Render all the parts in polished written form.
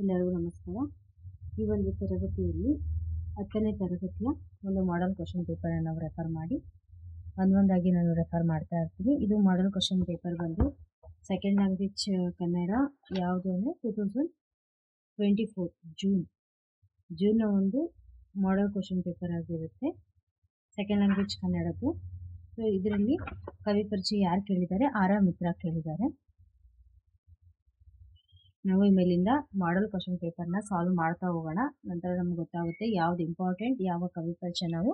ಎಲ್ಲರಿಗೂ ನಮಸ್ಕಾರ. ಈ ಒಂದು ತರಗತಿಯಲ್ಲಿ 10ನೇ ತರಗತಿಯ ಒಂದು ಮಾಡೆಲ್ ಕ್ವಶನ್ ಪೇಪರ್ ನಾವು ರೆಫರ್ ಮಾಡಿ ಒಂದೊಂದಾಗಿ ನಾನು ರೆಫರ್ ಮಾಡ್ತಾ ಇರ್ತೀನಿ. ಇದು ಮಾಡೆಲ್ ಕ್ವಶನ್ ಪೇಪರ್ ಬಂದು ಸೆಕೆಂಡ್ ಲ್ಯಾಂಗ್ವೇಜ್ ಕನ್ನಡ ಯಾವುದು ಅಂದರೆ 2024 ಜೂನ್ನ ಒಂದು ಮಾಡೆಲ್ ಕ್ವಶನ್ ಪೇಪರ್ ಆಗಿರುತ್ತೆ, ಸೆಕೆಂಡ್ ಲ್ಯಾಂಗ್ವೇಜ್ ಕನ್ನಡದ್ದು. ಸೊ ಇದರಲ್ಲಿ ಕವಿ ಪರಿಚಯ ಯಾರು ಕೇಳಿದ್ದಾರೆ? ಆರ್ ಮಿತ್ರ ಕೇಳಿದ್ದಾರೆ. ನಾವು ಮೇಲಿಂದ ಮಾಡೆಲ್ ಕ್ವಶನ್ ಪೇಪರ್ನ ಸಾಲ್ವ್ ಮಾಡ್ತಾ ಹೋಗೋಣ. ನಂತರ ನಮ್ಗೆ ಗೊತ್ತಾಗುತ್ತೆ ಯಾವ್ದು ಇಂಪಾರ್ಟೆಂಟ್, ಯಾವ ಕವಿ ಪರಿಚಯ ನಾವು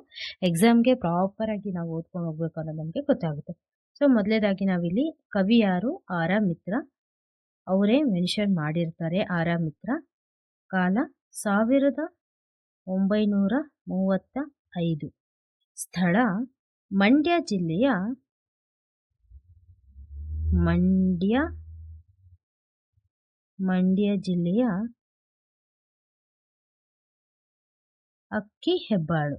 ಎಕ್ಸಾಮ್ಗೆ ಪ್ರಾಪರಾಗಿ ನಾವು ಓದ್ಕೊಂಡು ಹೋಗ್ಬೇಕು ಅನ್ನೋದು ನಮಗೆ ಗೊತ್ತಾಗುತ್ತೆ. ಸೊ ಮೊದಲೇದಾಗಿ ನಾವಿಲ್ಲಿ ಕವಿ ಯಾರು? ಆರ್ ಮಿತ್ರ. ಅವರೇ ಮೆನ್ಷನ್ ಮಾಡಿರ್ತಾರೆ. ಆರ್ ಮಿತ್ರ. ಕಾಲ 1935. ಸ್ಥಳ ಮಂಡ್ಯ ಜಿಲ್ಲೆಯ ಅಕ್ಕಿಹೆಬ್ಬಾಳು.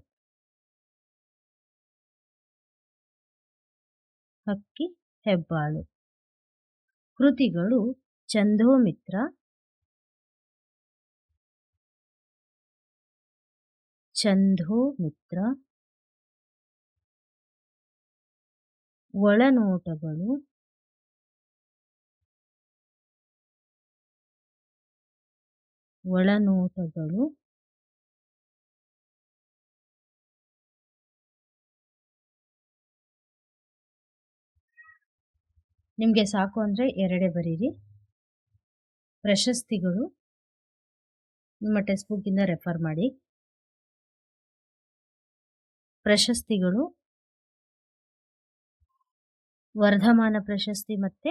ಕೃತಿಗಳು ಚಂದೋಮಿತ್ರ, ಒಳನೋಟಗಳು, ನಿಮಗೆ ಸಾಕು ಅಂದರೆ ಎರಡೇ ಬರೀರಿ. ಪ್ರಶಸ್ತಿಗಳು ನಿಮ್ಮ ಟೆಕ್ಸ್ಟ್ ಬುಕ್ಕಿಂದ ರೆಫರ್ ಮಾಡಿ. ಪ್ರಶಸ್ತಿಗಳು ವರ್ಧಮಾನ ಪ್ರಶಸ್ತಿ ಮತ್ತೆ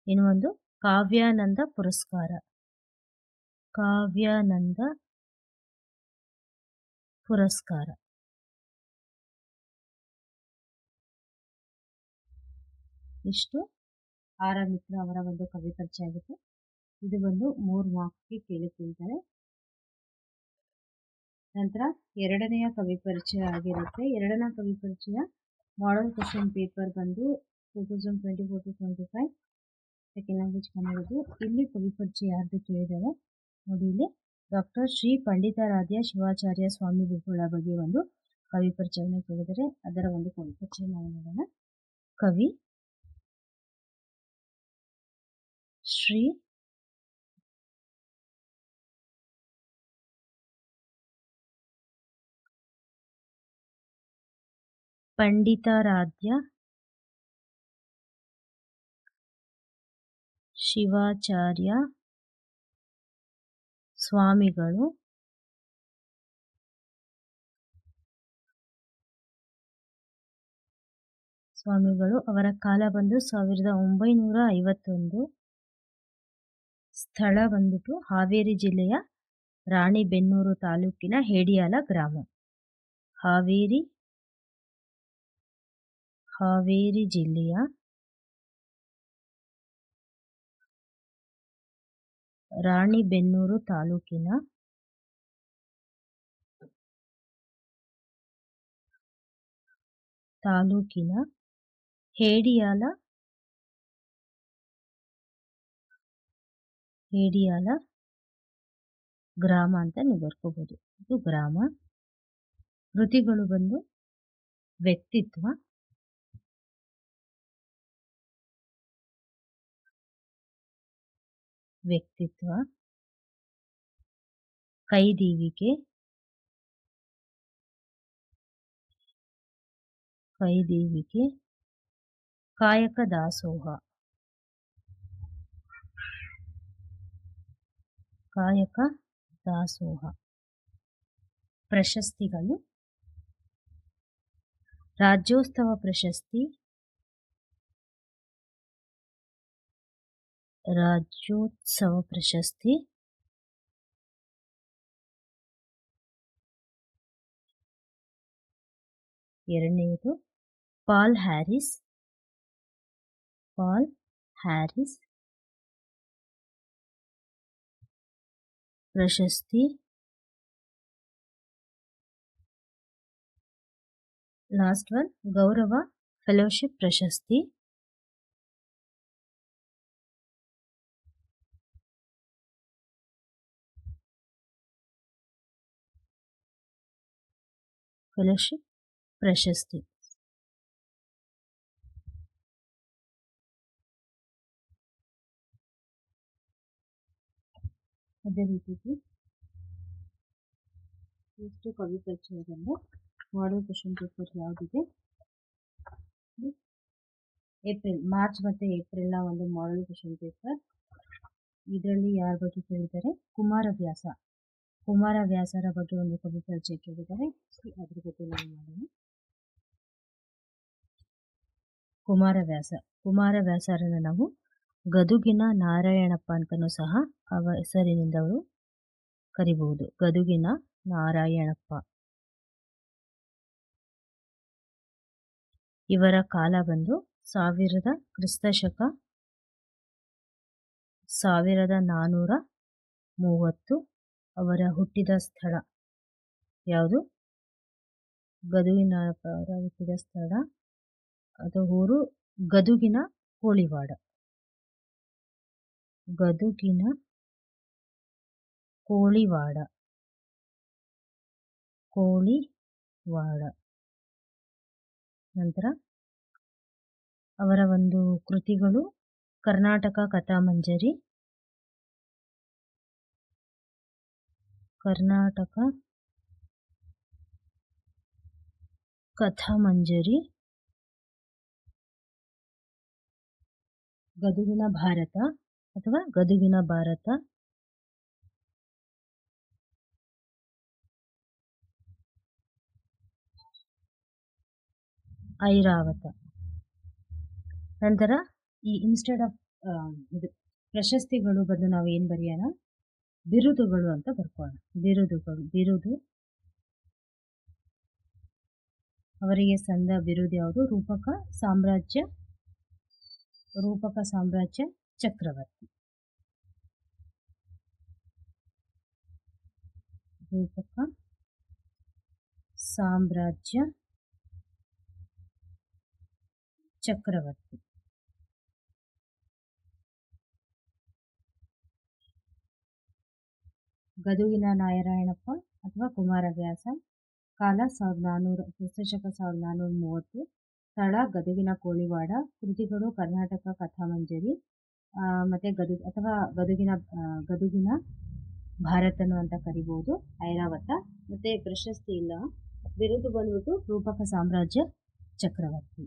ಇನ್ನು ಒಂದು ಕಾವ್ಯಾನಂದ ಪುರಸ್ಕಾರ. ಇಷ್ಟು ಆರ್ ಮಿತ್ರ ಅವರ ಒಂದು ಕವಿ ಪರಿಚಯ ಆಗುತ್ತೆ. ಇದು ಬಂದು 3 ಮಾರ್ಕ್ಸ್ಗೆ ಕೇಳಿಕೊಳ್ತಾರೆ. ನಂತರ ಎರಡನೆಯ ಕವಿ ಪರಿಚಯ ಆಗಿರುತ್ತೆ. ಎರಡನೇ ಕವಿ ಪರಿಚಯ ಮಾಡೆಲ್ ಕ್ವಶನ್ ಪೇಪರ್ ಬಂದು 2024-25 ಸೆಕೆಂಡ್ ಲ್ಯಾಂಗ್ವೇಜ್ ಕನ್ನಡದ್ದು. ಇಲ್ಲಿ ಕವಿ ಪರಿಚಯ ಯಾರ್ದು ಕೇಳಿದ್ದಾರೆ ನೋಡಿ. ಇಲ್ಲಿ ಡಾಕ್ಟರ್ ಶ್ರೀ ಪಂಡಿತಾರಾಧ್ಯ ಶಿವಾಚಾರ್ಯ ಸ್ವಾಮಿಗಳ ಬಗ್ಗೆ ಒಂದು ಕವಿ ಪರಿಚಯವನ್ನು ಕೇಳಿದರೆ ಅದರ ಒಂದು ಕವಿ ಪರಿಚಯ ನಾವು ನೋಡೋಣ. ಕವಿ ಶ್ರೀ ಪಂಡಿತಾರಾಧ್ಯ ಶಿವಾಚಾರ್ಯ ಸ್ವಾಮಿಗಳು ಅವರ ಕಾಲ ಬಂದು 1951. ಸ್ಥಳ ಬಂದ್ಬಿಟ್ಟು ಹಾವೇರಿ ಜಿಲ್ಲೆಯ ರಾಣಿಬೆನ್ನೂರು ತಾಲೂಕಿನ ಹೇಡಿಯಾಲ ಗ್ರಾಮ. ಹಾವೇರಿ ಜಿಲ್ಲೆಯ ರಾಣಿಬೆನ್ನೂರು ತಾಲೂಕಿನ ಹೇಡಿಯಾಲ ಗ್ರಾಮ ಅಂತ ನೀವು ಬರ್ಕೋಬಹುದು. ಇದು ಗ್ರಾಮ. ಕೃತಿಗಳು ಬಂದು ವ್ಯಕ್ತಿತ್ವ, ಕೈದೀವಿಕೆ, ಕಾಯಕ ದಾಸೋಹ. ಪ್ರಶಸ್ತಿಗಳು ರಾಜ್ಯೋತ್ಸವ ಪ್ರಶಸ್ತಿ, ಎರಡನೆಯದು ಪಾಲ್ ಹ್ಯಾರಿಸ್ ಪ್ರಶಸ್ತಿ, ಲಾಸ್ಟ್ ಒನ್ ಗೌರವ ಫೆಲೋಶಿಪ್ ಪ್ರಶಸ್ತಿ. ಫೆಲೋಶಿಪ್ ಪ್ರಶಸ್ತಿ. ಅದೇ ರೀತಿ ಎಷ್ಟು ಕವಿ ಪರಿಚಯದಲ್ಲಿ ಮಾಡೆಲ್ ಕ್ವೆಶ್ಚನ್ ಪೇಪರ್ ಯಾವುದಿದೆ, ಮಾರ್ಚ್ ಮತ್ತು ಏಪ್ರಿಲ್ನ ಒಂದು ಮಾಡೆಲ್ ಕ್ವೆಶ್ಚನ್ ಪೇಪರ್. ಇದರಲ್ಲಿ ಯಾರ ಬಗ್ಗೆ ಕೇಳಿದ್ದಾರೆ, ಕುಮಾರವ್ಯಾಸರ ಬಗ್ಗೆ ಒಂದು ಕವಿ ಪರಿಚಯ ಕೇಳಿದ್ದಾರೆ. ಅದ್ರ ಬಗ್ಗೆ ನಾವು ಮಾಡೋಣ. ಕುಮಾರವ್ಯಾಸರನ್ನು ನಾವು ಗದುಗಿನ ನಾರಾಯಣಪ್ಪ ಅಂತಲೂ ಸಹ ಹೆಸರಿನಿಂದ ಅವರು ಕರಿಬಹುದು. ಗದುಗಿನ ನಾರಾಯಣಪ್ಪ. ಇವರ ಕಾಲ ಬಂದು 1430. ಅವರ ಹುಟ್ಟಿದ ಸ್ಥಳ ಯಾವುದು, ಗದುಗಿನ ಅವರ ಹುಟ್ಟಿದ ಸ್ಥಳ ಅಥವಾ ಊರು ಗದುಗಿನ ಕೋಳಿವಾಡ. ಗದುಗಿನ ಕೋಳಿವಾಡ. ನಂತರ ಅವರ ಒಂದು ಕೃತಿಗಳು ಕರ್ನಾಟಕ ಕಥಾಮಂಜರಿ, ಗದುಗಿನ ಭಾರತ ಅಥವಾ ಗದುಗಿನ ಭಾರತ, ಐರಾವತ. ನಂತರ ಈ ಇನ್ಸ್ಟೆಡ್ ಆಫ್ ಇದು ಪ್ರಶಸ್ತಿಗಳು ಬದಲು ನಾವು ಏನು ಬರೆಯೋಣ, ಬಿರುದುಗಳು ಅಂತ ಬರ್ಕೋಣ. ಬಿರುದು ಅವರಿಗೆ ಸಂದ ಬಿರುದು ಯಾವುದು, ರೂಪಕ ಸಾಮ್ರಾಜ್ಯ ಚಕ್ರವರ್ತಿ. ರೂಪಕ ಸಾಮ್ರಾಜ್ಯ ಚಕ್ರವರ್ತಿ. ಗದುಗಿನ ನಾರಾಯಣಪ್ಪ ಅಥವಾ ಕುಮಾರವ್ಯಾಸ, ಕಾಲ 1430, ಸ್ಥಳ ಗದುಗಿನ ಕೋಳಿವಾಡ, ಕೃತಿಗಳು ಕರ್ನಾಟಕ ಕಥಾಮಂಜರಿ ಮತ್ತು ಗದುಗಿನ ಭಾರತನು ಅಂತ ಕರಿಬೋದು, ಐರಾವತ. ಮತ್ತು ಪ್ರಶಸ್ತಿ ಇಲ್ಲ, ಬಿರುದು ಬಂದ್ಬಿಟ್ಟು ರೂಪಕ ಸಾಮ್ರಾಜ್ಯ ಚಕ್ರವರ್ತಿ.